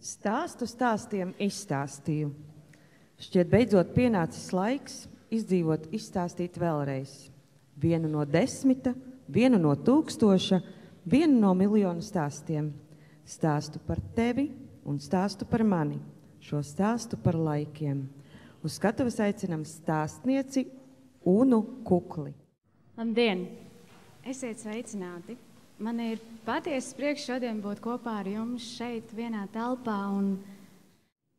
Stāstu stāstiem izstāstīju. Šķiet beidzot pienācis laiks izdzīvot, izstāstīt vēlreiz. 1 no 10, 1 no 1000, 1 no miljonu stāstiem. Stāstu par tevi un stāstu par mani. Šo stāstu par laikiem. Uz skatuves aicinam stāstnieci Unu Kukli. Labdien! Esiet sveicināti! Man ir patiesas prieks šodien būt kopā ar jums šeit vienā telpā un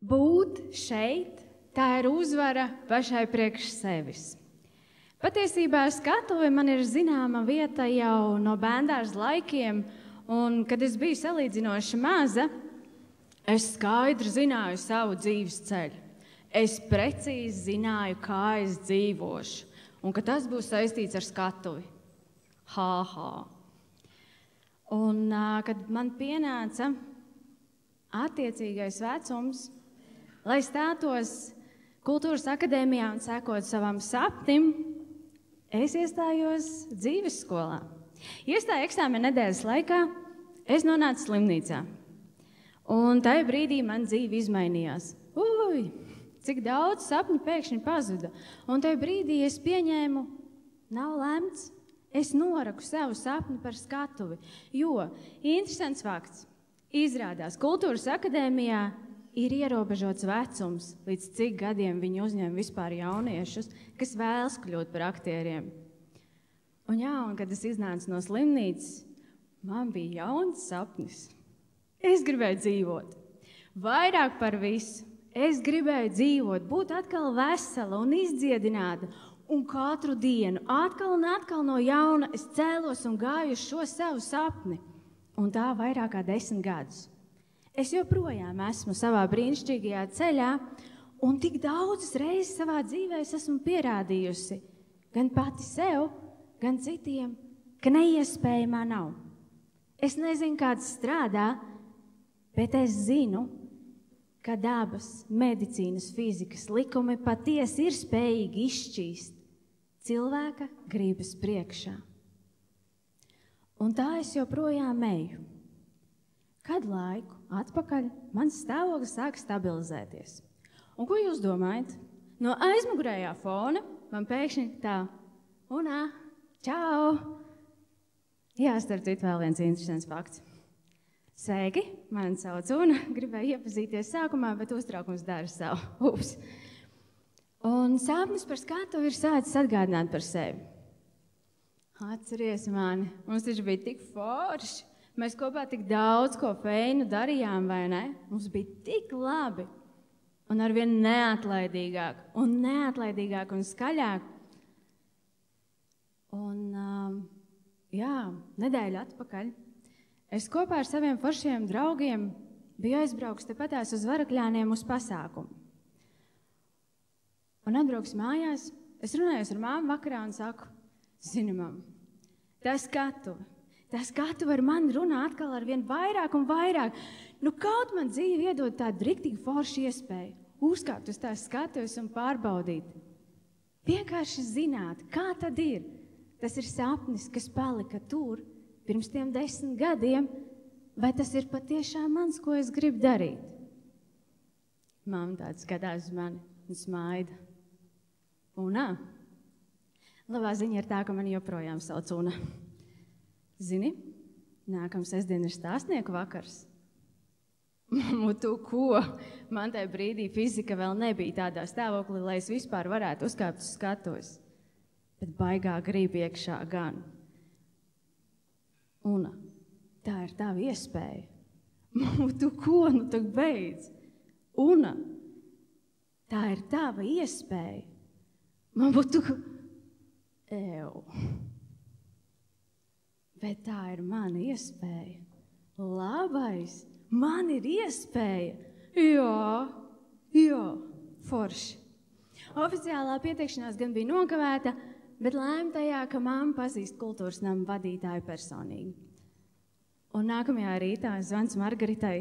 būt šeit, tā ir uzvara pašai priekš sevis. Patiesībā skatuve man ir zināma vieta jau no bērndārza laikiem, un kad es biju salīdzinoši maza, es skaidri zināju savu dzīves ceļu. Es precīzi zināju, kā es dzīvošu, un ka tas būs saistīts ar skatuvi. Un, kad man pienāca attiecīgais vecums, lai stātos Kultūras akadēmijā un sekot savam sapnim, es iestājos dzīves skolā. Iestāju eksāmena nedēļas laikā, es nonācu slimnīcā. Un tajā brīdī man dzīve izmainījās. Cik daudz sapņu pēkšņi pazuda. Un tajā brīdī es pieņēmu, nav lemts, es noraku savu sapni par skatuvi. Jo, interesants fakts, izrādās, Kultūras akadēmijā ir ierobežots vecums, līdz cik gadiem viņi uzņem vispār jauniešus, kas vēlas kļūt par aktieriem. Un kad es iznācu no slimnīcas, man bija jauns sapnis. Es gribēju dzīvot. Vairāk par visu. Es gribēju dzīvot, būt atkal vesela un izdziedināta. Un katru dienu, atkal un atkal no jauna, es cēlos un gāju uz šo savu sapni. Un tā vairāk kā 10 gadus. Es joprojām esmu savā brīnišķīgajā ceļā, un tik daudzas reizes savā dzīvē es esmu pierādījusi, gan pati sev, gan citiem, ka neiespējamā nav. Es nezinu, kāds strādā, bet es zinu, ka dabas, medicīnas, fizikas likumi patiesi ir spējīgi izšķīst cilvēka gribas priekšā. Un tā es joprojām eju. Kādu laiku atpakaļ mans stāvoklis sāk stabilizēties. Un ko jūs domājat? No aizmugurējā fona man pēkšņi tā, čau! Jā, starp citu vēl viens interesants fakts. Sveiki, mani sauc Una, gribēju iepazīties sākumā, bet uztraukums dara savu. Un sapnis par skatuvi ir sācis atgādināt par sevi. Atceries mani, mums taču bija tik forši. Mēs kopā tik daudz ko feinu darījām, vai ne? Mums bija tik labi. Un arvien neatlaidīgāk, un skaļāk. Un, nedēļu atpakaļ es kopā ar saviem foršiem draugiem biju aizbrauks tepatās uz Varakļāniem uz pasākumu. Un atbrauks mājās, es runājos ar māmu vakarā un saku, zini, mamma, tā skatuve ar mani runā atkal ar vien vairāk un vairāk. Nu, kaut man dzīve iedod tādu riktīgi foršu iespēju, uzkāpt uz tās skatuves un pārbaudīt. Vienkārši zināt, kā tad ir. Tas ir sapnis, kas palika tur pirms tiem 10 gadiem, vai tas ir patiešām mans, ko es gribu darīt? Mamma tāda skatās uz mani un smaida. Una? Labā ziņa ir tā, ka mani joprojām sauc Una. Zini, nākamā sestdiena ir stāstnieku vakars. Mammu, tu ko? Man tajā brīdī fizika vēl nebija tādā stāvoklī, lai es vispār varētu uzkāpt uz skatuves. Bet baigā grib iekšā gan. Una, tā ir tava iespēja. Mammu, tu ko? Nu tak beidz. Una, tā ir tava iespēja. Mammu, tu... Bet tā ir mana iespēja. Labais, man ir iespēja. Jā, forši. Oficiālā pieteikšanās gan bija nokavēta, bet lēma tajā, ka mamma pazīst kultūras nama vadītāju personīgi. Un nākamajā rītā zvans Margaritai.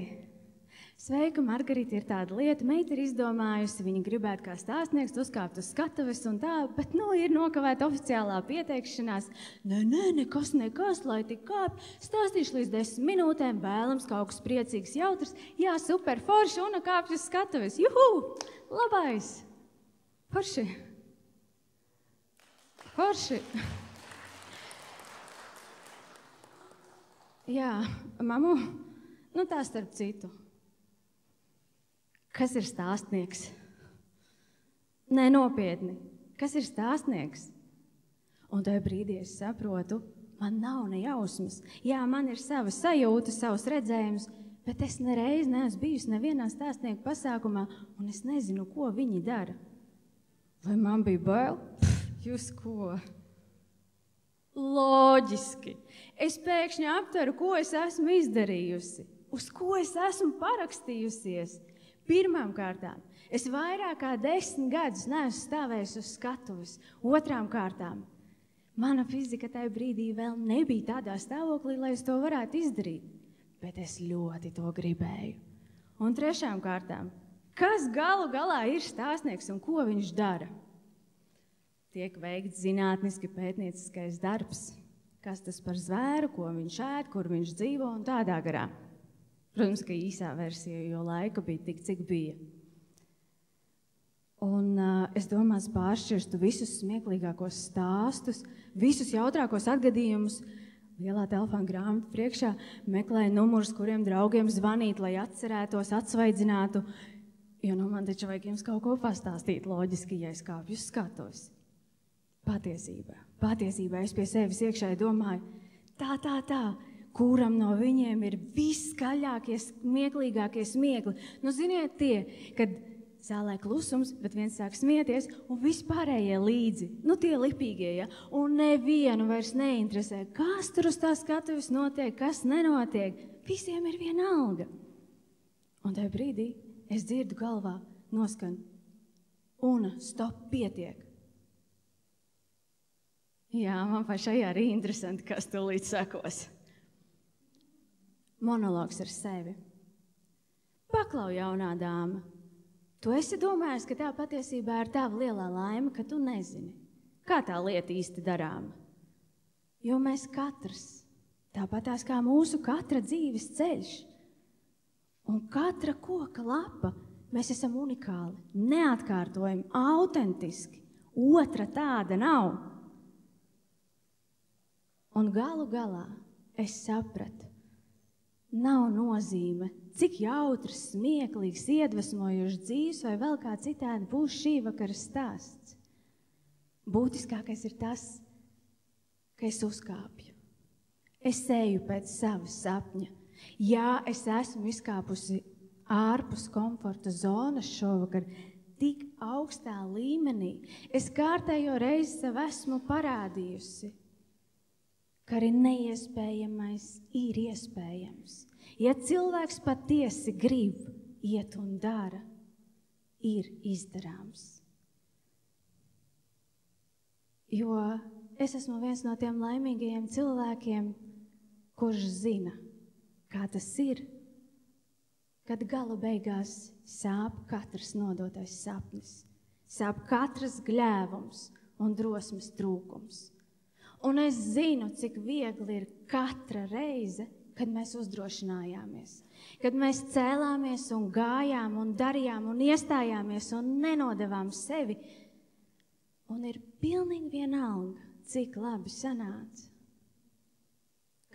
Sveika, Margarita, ir tāda lieta, meita ir izdomājusi, viņa gribētu kā stāstnieks uzkāpt uz skatuves un tā, bet, ir nokavēta oficiālā pieteikšanās. Nekas, lai tik kāp, stāstīšu līdz 10 minūtēm, vēlams kaut kas priecīgs, jautrs, jā, super, forši, un kāpju uz skatuves, juhu, labais, forši. Jā, mamu, tā starp citu. Kas ir stāstnieks? Nē, nopietni. Kas ir stāstnieks? Un tajā brīdī es saprotu, man nav ne jausmas. Jā, man ir sava sajūta, savs redzējums, bet es nereiz neesmu bijusi nevienā stāstnieku pasākumā, un es nezinu, ko viņi dara. Vai man bija bail? Jūs ko? Loģiski. Es pēkšņi aptveru, ko es esmu izdarījusi, uz ko es esmu parakstījusies. Pirmām kārtām, es vairāk kā 10 gadus neesmu stāvējusi uz skatuves. Otrām kārtām, mana fizika tajā brīdī vēl nebija tādā stāvoklī, lai es to varētu izdarīt, bet es ļoti to gribēju. Un trešām kārtām, kas galu galā ir stāstnieks un ko viņš dara? Tiek veikts zinātniski pētnieciskais darbs, kas tas par zvēru, ko viņš ēd, kur viņš dzīvo un tādā garā. Protams, ka īsā versija, jo laika bija tik, cik bija. Un es domāju, pāršķirstu visus smieklīgākos stāstus, visus jautrākos atgadījumus, lielā telefona grāmata priekšā, meklēju numurus, kuriem draugiem zvanīt, lai atcerētos, atsvaidzinātu, jo man taču vajag jums kaut ko pastāstīt loģiski, ja es kāpju uz skatuves. Patiesībā es pie sevis iekšēji domāju, tā. Kuram no viņiem ir viskaļākie, smieklīgākie smiekli? Ziniet tie, kad zālē klusums, bet viens sāk smieties, un vispārējie līdzi, tie lipīgie, ja? Un nevienu vairs neinteresē, kas tur uz tā skatuves notiek, kas nenotiek. Visiem ir vienalga. Un tajā brīdī es dzirdu galvā noskan, Una, stop, pietiek. Jā, man pašai arī interesanti, kas tūlīt sakos. Monologs ar sevi. Paklau, jaunā dāma, tu esi domājis, ka tā patiesībā ir tava lielā laime, ka tu nezini, kā tā lieta īsti darāma. Jo mēs katrs, tāpatās kā mūsu katra dzīves ceļš un katra koka lapa, mēs esam unikāli, neatkārtojami, autentiski. Otra tāda nav. Un galu galā es sapratu, nav nozīme, cik jautrs, smieklīgs, iedvesmojošs dzīves vai vēl kā citādi būs šī vakara stāsts. Būtiskākais ir tas, ka es uzkāpju. Es eju pēc sava sapņa. Jā, es esmu izkāpusi ārpus komforta zonas šovakar, tik augstā līmenī. Es kārtējo reizi sev esmu parādījusi, ka arī neiespējamais ir iespējams. Ja cilvēks patiesi grib, iet un dara, ir izdarāms. Jo es esmu viens no tiem laimīgajiem cilvēkiem, kurš zina, kā tas ir, kad gala beigās sāp katrs nodotais sapnis, sāp katrs gļēvums un drosmes trūkums. Un es zinu, cik viegli ir katra reize, kad mēs uzdrošinājāmies, kad mēs cēlāmies un gājām un darījām un iestājāmies un nenodevām sevi. Un ir pilnīgi vienalga, cik labi sanāca.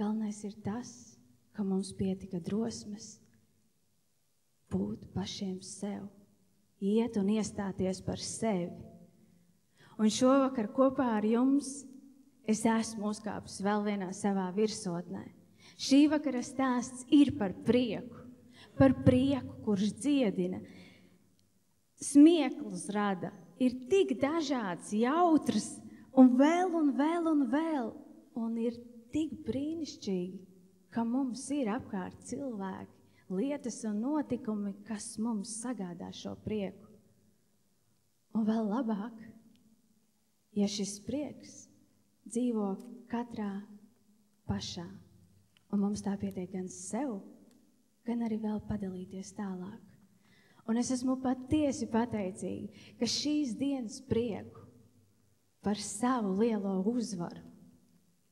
Galvenais ir tas, ka mums pietika drosmes būt pašiem sev, iet un iestāties par sevi. Un šovakar kopā ar jums es esmu uzkāpus vēl vienā savā virsotnē. Šī vakara stāsts ir par prieku, kurš dziedina, smieklus rada, ir tik dažāds, jautrs un vēl. Un ir tik brīnišķīgi, ka mums ir apkārt cilvēki, lietas un notikumi, kas mums sagādā šo prieku. Un vēl labāk, ja šis prieks dzīvo katrā pašā. Un mums tā pietiek gan sev, gan arī vēl padalīties tālāk. Un es esmu patiesi pateicīga, ka šīs dienas prieku par savu lielo uzvaru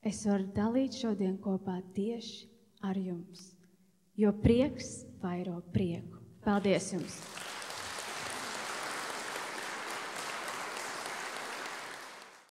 es varu dalīt šodien kopā tieši ar jums, jo prieks vairo prieku. Paldies jums!